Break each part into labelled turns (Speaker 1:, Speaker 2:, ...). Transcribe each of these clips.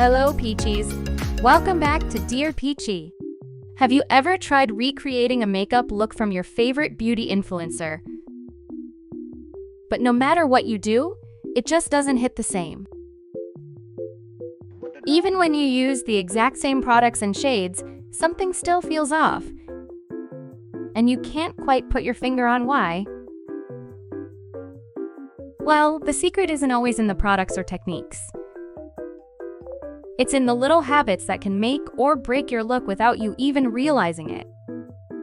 Speaker 1: Hello, peachies. Welcome back to Dear Peachy. Have you ever tried recreating a makeup look from your favorite beauty influencer? But no matter what you do, it just doesn't hit the same. Even when you use the exact same products and shades, something still feels off. And you can't quite put your finger on why. Well, the secret isn't always in the products or techniques. It's in the little habits that can make or break your look without you even realizing it.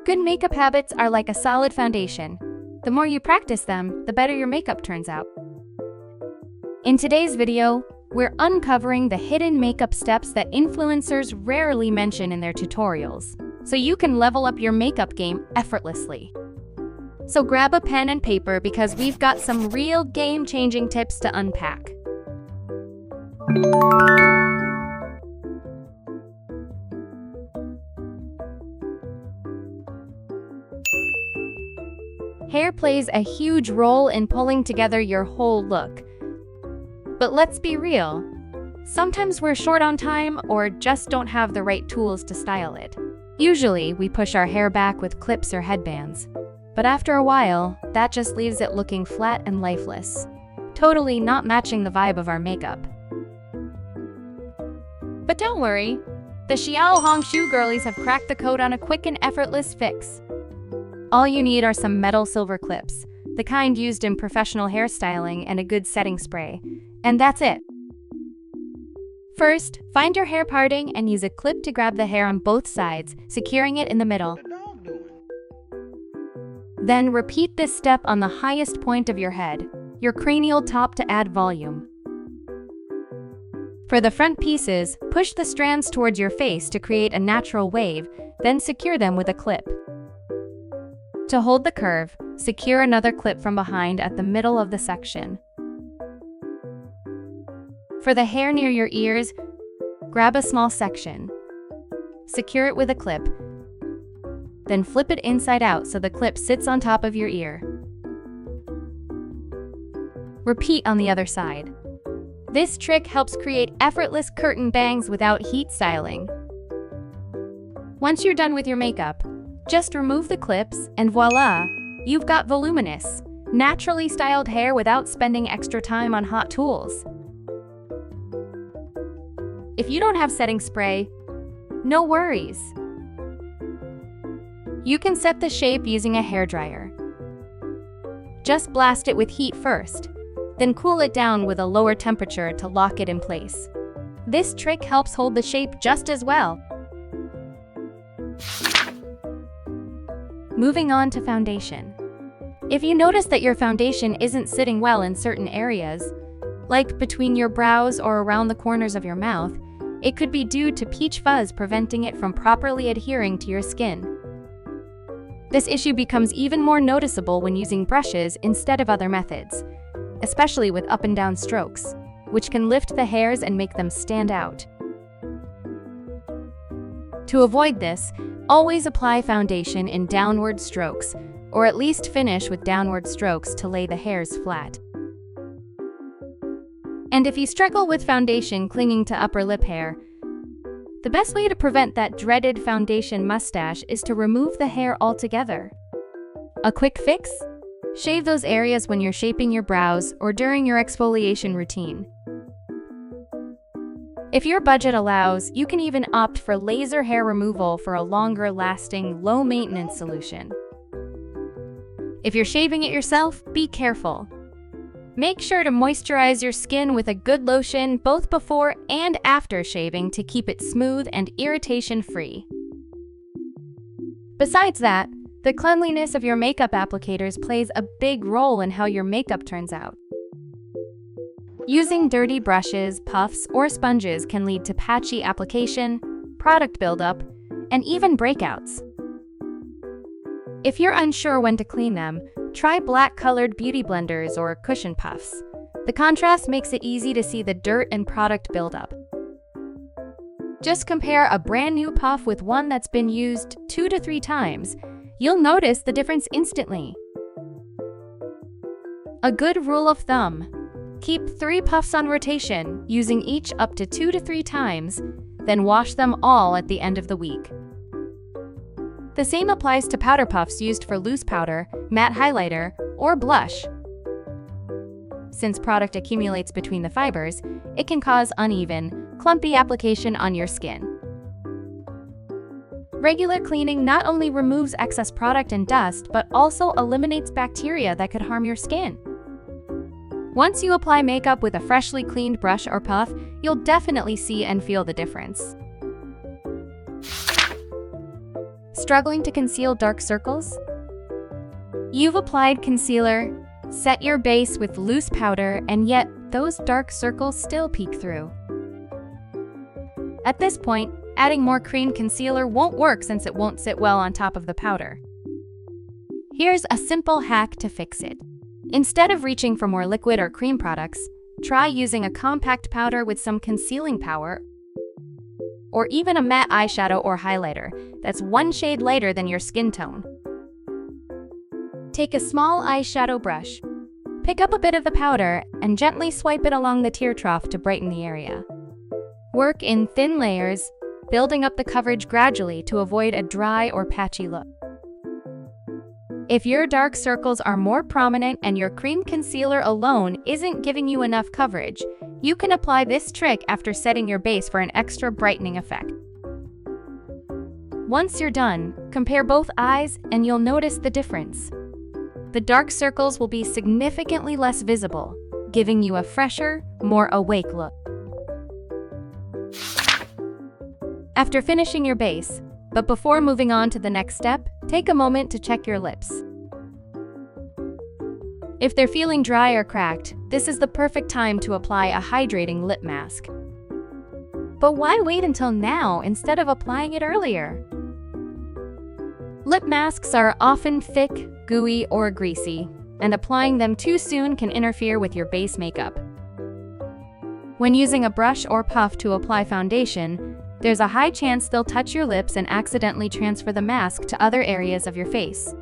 Speaker 1: Good makeup habits are like a solid foundation. The more you practice them, the better your makeup turns out. In today's video, we're uncovering the hidden makeup steps that influencers rarely mention in their tutorials, so you can level up your makeup game effortlessly. So grab a pen and paper because we've got some real game-changing tips to unpack. Hair plays a huge role in pulling together your whole look. But let's be real, sometimes we're short on time or just don't have the right tools to style it. Usually, we push our hair back with clips or headbands. But after a while, that just leaves it looking flat and lifeless, totally not matching the vibe of our makeup. But don't worry, the Xiao Hong Shu girlies have cracked the code on a quick and effortless fix. All you need are some metal silver clips, the kind used in professional hairstyling, and a good setting spray. And that's it. First, find your hair parting and use a clip to grab the hair on both sides, securing it in the middle. Then repeat this step on the highest point of your head, your cranial top, to add volume. For the front pieces, push the strands towards your face to create a natural wave, then secure them with a clip. To hold the curve, secure another clip from behind at the middle of the section. For the hair near your ears, grab a small section. Secure it with a clip. Then flip it inside out so the clip sits on top of your ear. Repeat on the other side. This trick helps create effortless curtain bangs without heat styling. Once you're done with your makeup, just remove the clips and voila, you've got voluminous, naturally styled hair without spending extra time on hot tools. If you don't have setting spray, no worries. You can set the shape using a hairdryer. Just blast it with heat first, then cool it down with a lower temperature to lock it in place. This trick helps hold the shape just as well. Moving on to foundation. If you notice that your foundation isn't sitting well in certain areas, like between your brows or around the corners of your mouth, it could be due to peach fuzz preventing it from properly adhering to your skin. This issue becomes even more noticeable when using brushes instead of other methods, especially with up and down strokes, which can lift the hairs and make them stand out. To avoid this, always apply foundation in downward strokes, or at least finish with downward strokes to lay the hairs flat. And if you struggle with foundation clinging to upper lip hair, the best way to prevent that dreaded foundation mustache is to remove the hair altogether. A quick fix? Shave those areas when you're shaping your brows or during your exfoliation routine. If your budget allows, you can even opt for laser hair removal for a longer-lasting, low-maintenance solution. If you're shaving it yourself, be careful. Make sure to moisturize your skin with a good lotion both before and after shaving to keep it smooth and irritation-free. Besides that, the cleanliness of your makeup applicators plays a big role in how your makeup turns out. Using dirty brushes, puffs, or sponges can lead to patchy application, product buildup, and even breakouts. If you're unsure when to clean them, try black-colored beauty blenders or cushion puffs. The contrast makes it easy to see the dirt and product buildup. Just compare a brand new puff with one that's been used 2 to 3 times. You'll notice the difference instantly. A good rule of thumb: Keep 3 puffs on rotation, using each up to 2 to 3 times, then wash them all at the end of the week. The same applies to powder puffs used for loose powder, matte highlighter, or blush. Since product accumulates between the fibers, it can cause uneven, clumpy application on your skin. Regular cleaning not only removes excess product and dust, but also eliminates bacteria that could harm your skin. Once you apply makeup with a freshly cleaned brush or puff, you'll definitely see and feel the difference. Struggling to conceal dark circles? You've applied concealer, set your base with loose powder, and yet those dark circles still peek through. At this point, adding more cream concealer won't work since it won't sit well on top of the powder. Here's a simple hack to fix it. Instead of reaching for more liquid or cream products, try using a compact powder with some concealing power, or even a matte eyeshadow or highlighter that's 1 shade lighter than your skin tone. Take a small eyeshadow brush, pick up a bit of the powder, and gently swipe it along the tear trough to brighten the area. Work in thin layers, building up the coverage gradually to avoid a dry or patchy look. If your dark circles are more prominent and your cream concealer alone isn't giving you enough coverage, you can apply this trick after setting your base for an extra brightening effect. Once you're done, compare both eyes and you'll notice the difference. The dark circles will be significantly less visible, giving you a fresher, more awake look. After finishing your base, but before moving on to the next step, take a moment to check your lips. If they're feeling dry or cracked, this is the perfect time to apply a hydrating lip mask. But why wait until now instead of applying it earlier? Lip masks are often thick, gooey, or greasy, and applying them too soon can interfere with your base makeup. When using a brush or puff to apply foundation, there's a high chance they'll touch your lips and accidentally transfer the mask to other areas of your face.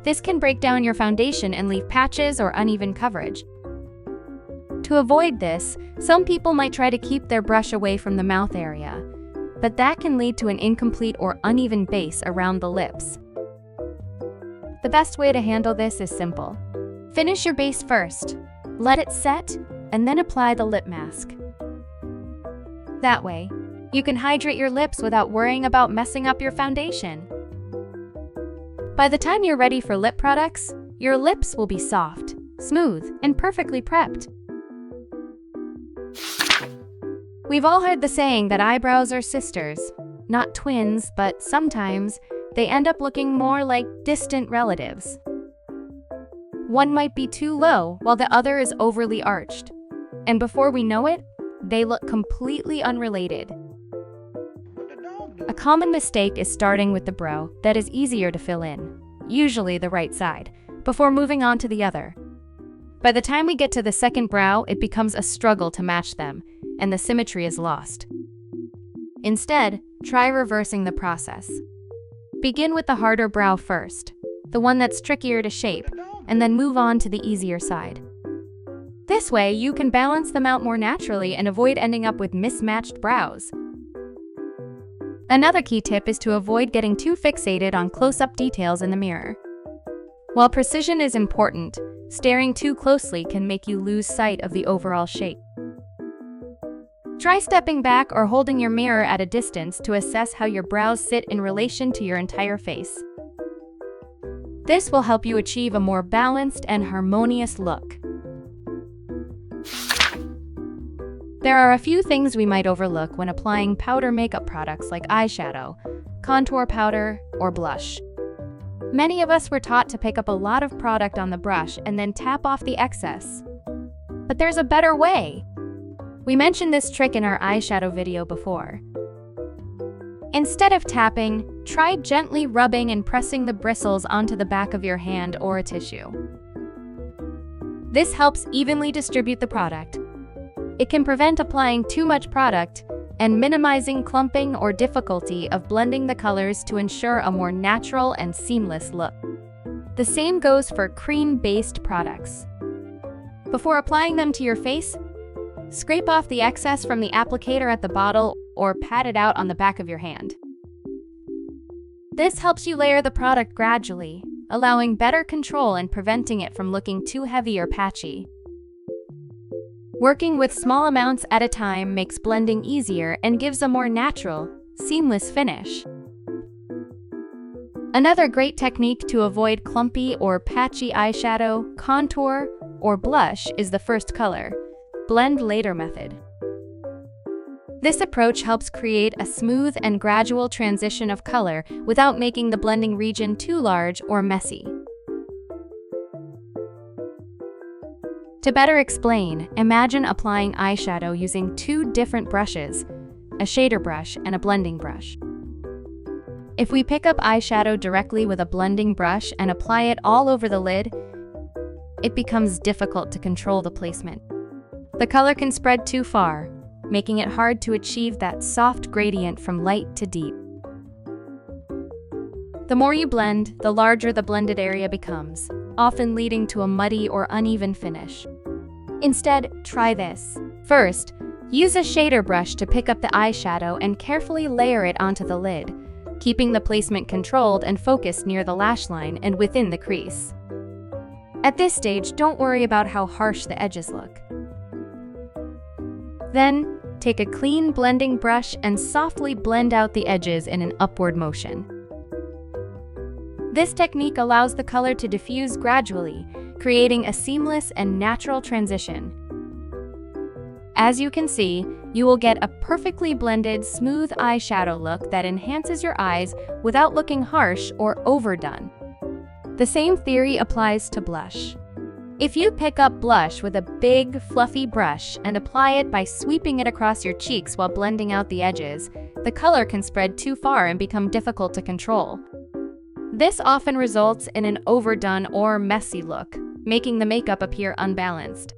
Speaker 1: This can break down your foundation and leave patches or uneven coverage. To avoid this, some people might try to keep their brush away from the mouth area, but that can lead to an incomplete or uneven base around the lips. The best way to handle this is simple. Finish your base first, let it set, and then apply the lip mask. That way, you can hydrate your lips without worrying about messing up your foundation. By the time you're ready for lip products, your lips will be soft, smooth, and perfectly prepped. We've all heard the saying that eyebrows are sisters, not twins, but sometimes they end up looking more like distant relatives. One might be too low while the other is overly arched, and before we know it, they look completely unrelated. A common mistake is starting with the brow that is easier to fill in, usually the right side, before moving on to the other. By the time we get to the second brow, it becomes a struggle to match them, and the symmetry is lost. Instead, try reversing the process. Begin with the harder brow first, the one that's trickier to shape, and then move on to the easier side. This way, you can balance them out more naturally and avoid ending up with mismatched brows. Another key tip is to avoid getting too fixated on close-up details in the mirror. While precision is important, staring too closely can make you lose sight of the overall shape. Try stepping back or holding your mirror at a distance to assess how your brows sit in relation to your entire face. This will help you achieve a more balanced and harmonious look. There are a few things we might overlook when applying powder makeup products like eyeshadow, contour powder, or blush. Many of us were taught to pick up a lot of product on the brush and then tap off the excess. But there's a better way. We mentioned this trick in our eyeshadow video before. Instead of tapping, try gently rubbing and pressing the bristles onto the back of your hand or a tissue. This helps evenly distribute the product. It can prevent applying too much product and minimizing clumping or difficulty of blending the colors to ensure a more natural and seamless look. The same goes for cream-based products. Before applying them to your face, scrape off the excess from the applicator at the bottle or pat it out on the back of your hand. This helps you layer the product gradually, allowing better control and preventing it from looking too heavy or patchy. Working with small amounts at a time makes blending easier and gives a more natural, seamless finish. Another great technique to avoid clumpy or patchy eyeshadow, contour, or blush is the first color, blend later method. This approach helps create a smooth and gradual transition of color without making the blending region too large or messy. To better explain, imagine applying eyeshadow using two different brushes, a shader brush and a blending brush. If we pick up eyeshadow directly with a blending brush and apply it all over the lid, it becomes difficult to control the placement. The color can spread too far, making it hard to achieve that soft gradient from light to deep. The more you blend, the larger the blended area becomes, often leading to a muddy or uneven finish. Instead, try this. First, use a shader brush to pick up the eyeshadow and carefully layer it onto the lid, keeping the placement controlled and focused near the lash line and within the crease. At this stage, don't worry about how harsh the edges look. Then, take a clean blending brush and softly blend out the edges in an upward motion. This technique allows the color to diffuse gradually, creating a seamless and natural transition. As you can see, you will get a perfectly blended, smooth eyeshadow look that enhances your eyes without looking harsh or overdone. The same theory applies to blush. If you pick up blush with a big, fluffy brush and apply it by sweeping it across your cheeks while blending out the edges, the color can spread too far and become difficult to control. This often results in an overdone or messy look, making the makeup appear unbalanced.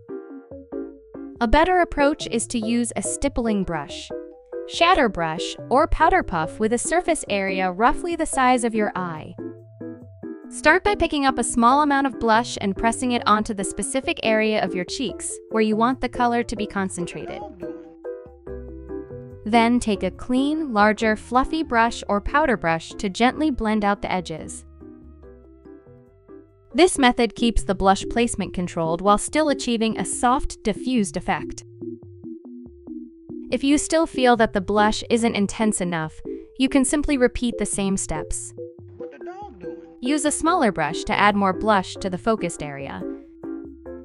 Speaker 1: A better approach is to use a stippling brush, shader brush, or powder puff with a surface area roughly the size of your eye. Start by picking up a small amount of blush and pressing it onto the specific area of your cheeks where you want the color to be concentrated. Then take a clean, larger, fluffy brush or powder brush to gently blend out the edges. This method keeps the blush placement controlled while still achieving a soft, diffused effect. If you still feel that the blush isn't intense enough, you can simply repeat the same steps. Use a smaller brush to add more blush to the focused area.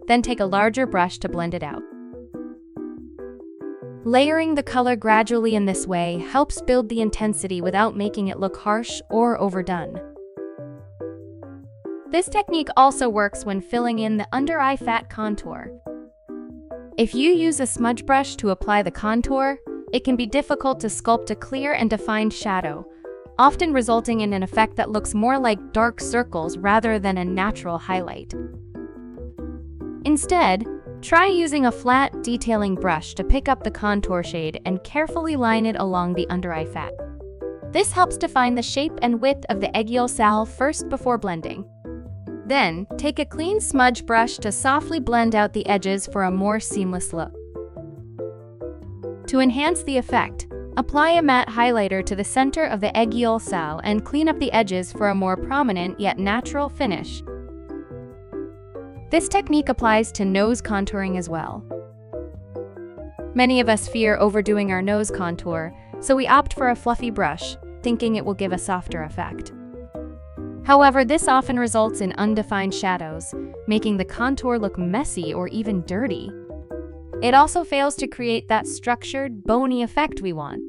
Speaker 1: Then take a larger brush to blend it out. Layering the color gradually in this way helps build the intensity without making it look harsh or overdone. This technique also works when filling in the under-eye fat contour. If you use a smudge brush to apply the contour, it can be difficult to sculpt a clear and defined shadow, often resulting in an effect that looks more like dark circles rather than a natural highlight. Instead, try using a flat, detailing brush to pick up the contour shade and carefully line it along the under-eye fat. This helps define the shape and width of the aiguille salve first before blending. Then, take a clean smudge brush to softly blend out the edges for a more seamless look. To enhance the effect, apply a matte highlighter to the center of the aiguille salve and clean up the edges for a more prominent yet natural finish. This technique applies to nose contouring as well. Many of us fear overdoing our nose contour, so we opt for a fluffy brush, thinking it will give a softer effect. However, this often results in undefined shadows, making the contour look messy or even dirty. It also fails to create that structured, bony effect we want.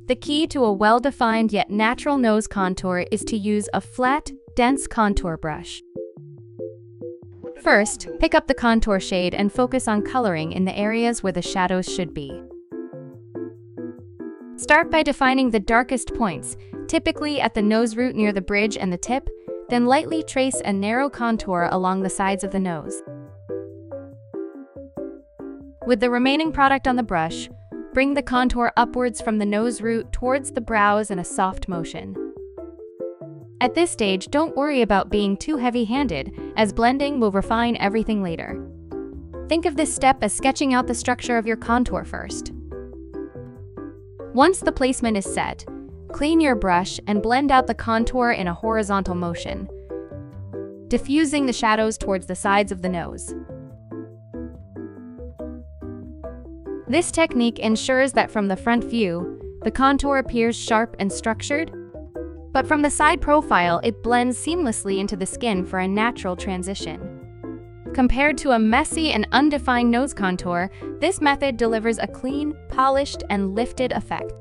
Speaker 1: The key to a well-defined yet natural nose contour is to use a flat, dense contour brush. First, pick up the contour shade and focus on coloring in the areas where the shadows should be. Start by defining the darkest points, typically at the nose root near the bridge and the tip, then lightly trace a narrow contour along the sides of the nose. With the remaining product on the brush, bring the contour upwards from the nose root towards the brows in a soft motion. At this stage, don't worry about being too heavy-handed, as blending will refine everything later. Think of this step as sketching out the structure of your contour first. Once the placement is set, clean your brush and blend out the contour in a horizontal motion, diffusing the shadows towards the sides of the nose. This technique ensures that from the front view, the contour appears sharp and structured, but from the side profile, it blends seamlessly into the skin for a natural transition. Compared to a messy and undefined nose contour, this method delivers a clean, polished, and lifted effect.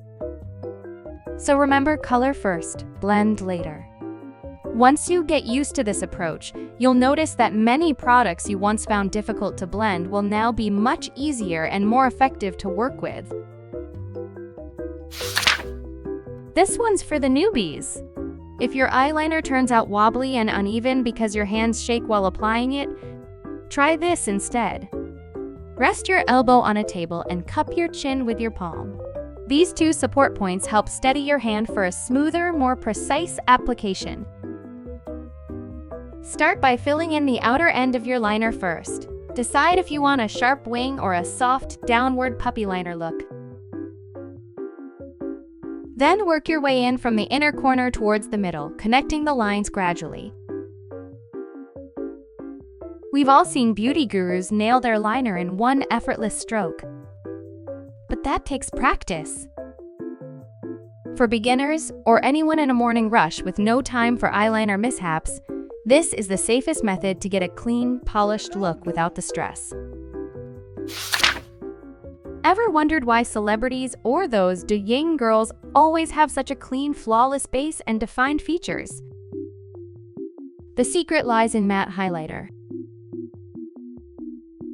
Speaker 1: So remember, color first, blend later. Once you get used to this approach, you'll notice that many products you once found difficult to blend will now be much easier and more effective to work with. This one's for the newbies. If your eyeliner turns out wobbly and uneven because your hands shake while applying it, try this instead. Rest your elbow on a table and cup your chin with your palm. These two support points help steady your hand for a smoother, more precise application. Start by filling in the outer end of your liner first. Decide if you want a sharp wing or a soft, downward puppy liner look. Then work your way in from the inner corner towards the middle, connecting the lines gradually. We've all seen beauty gurus nail their liner in one effortless stroke. But that takes practice. For beginners, or anyone in a morning rush with no time for eyeliner mishaps, this is the safest method to get a clean, polished look without the stress. Ever wondered why celebrities or those Douyin girls always have such a clean, flawless base and defined features? The secret lies in matte highlighter.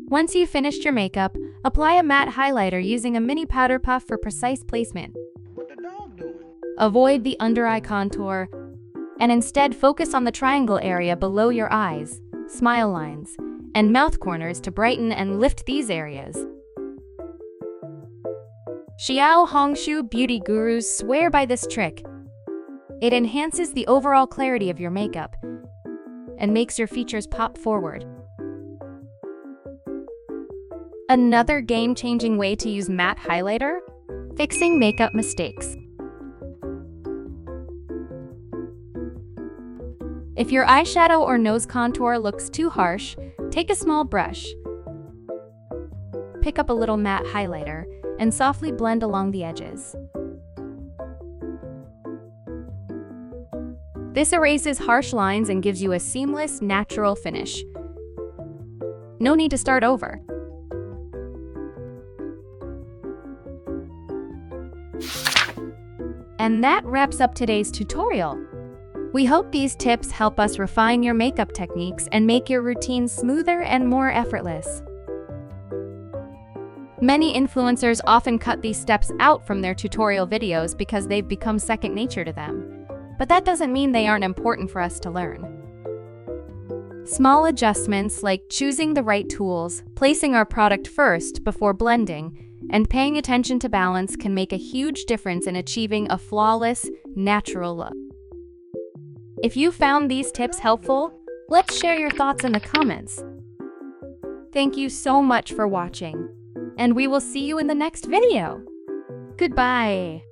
Speaker 1: Once you've finished your makeup, apply a matte highlighter using a mini powder puff for precise placement.
Speaker 2: What the dog doing?
Speaker 1: Avoid the under-eye contour, and instead focus on the triangle area below your eyes, smile lines, and mouth corners to brighten and lift these areas. Xiao Hongshu beauty gurus swear by this trick. It enhances the overall clarity of your makeup and makes your features pop forward. Another game-changing way to use matte highlighter? Fixing makeup mistakes. If your eyeshadow or nose contour looks too harsh, take a small brush. Pick up a little matte highlighter and softly blend along the edges. This erases harsh lines and gives you a seamless, natural finish. No need to start over. And that wraps up today's tutorial. We hope these tips help us refine your makeup techniques and make your routine smoother and more effortless. Many influencers often cut these steps out from their tutorial videos because they've become second nature to them. But that doesn't mean they aren't important for us to learn. Small adjustments like choosing the right tools, placing our product first before blending, and paying attention to balance can make a huge difference in achieving a flawless, natural look. If you found these tips helpful, let's share your thoughts in the comments. Thank you so much for watching, and we will see you in the next video. Goodbye.